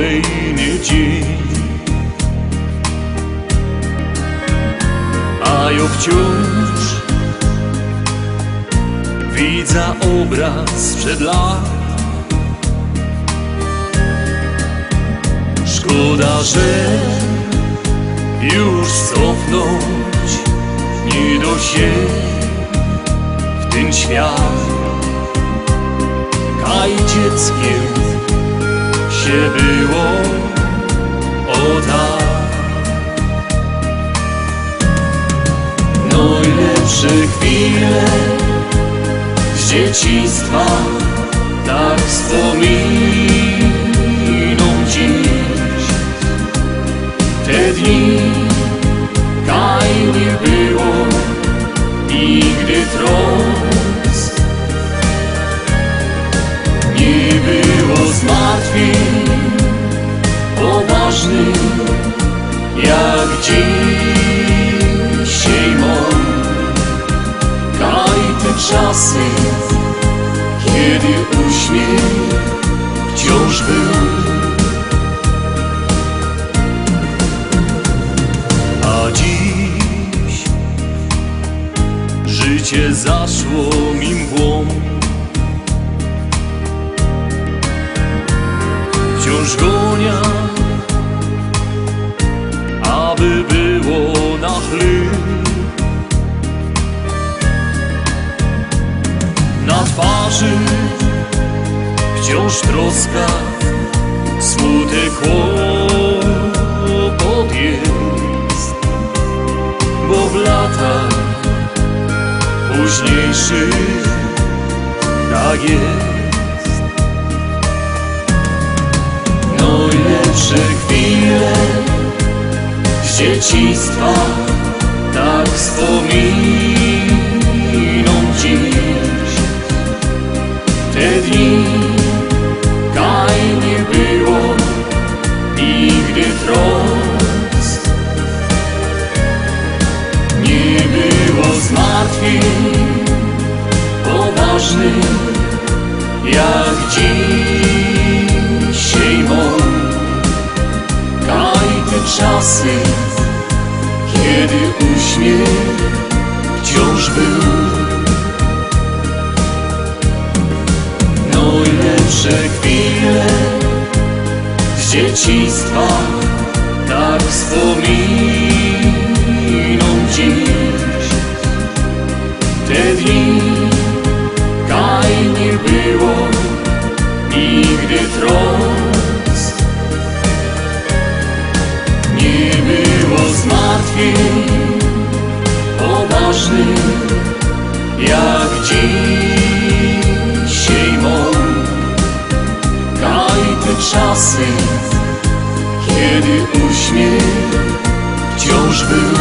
kolejny dzień, a ja wciąż widzę obraz sprzed lat. Szkoda, że już cofnąć nie da się w ten świat. Kaj dzieckiem się było o tak. Najlepsze chwile z dzieciństwa tak wspominą dziś. Te dni, kaj nie było nigdy trosk, nie było zmartwień poważnych, jak dzisiaj mam. Kaj te czasy, kiedy uśmiech wciąż był. A dziś życie zaszło mi mgłą. Wciąż gonia, aby było na chleb. Na twarzy wciąż troska, smutek, kłopot jest, bo w latach późniejszych tak jest. Najlepsze chwile z dzieciństwa tak wspominą dziś. Te dni, kaj nie było nigdy trosk, nie było zmartwień poważnych, jak dzisiaj mam. Kaj te czasy, kiedy uśmiech wciąż był. Najlepsze chwile z dzieciństwa tak wspominą dziś. Te dni, kaj nie było nigdy trosk, nie było zmartwień poważnych, jak dzisiaj mam. Kaj te czasy, kiedy uśmiech wciąż był.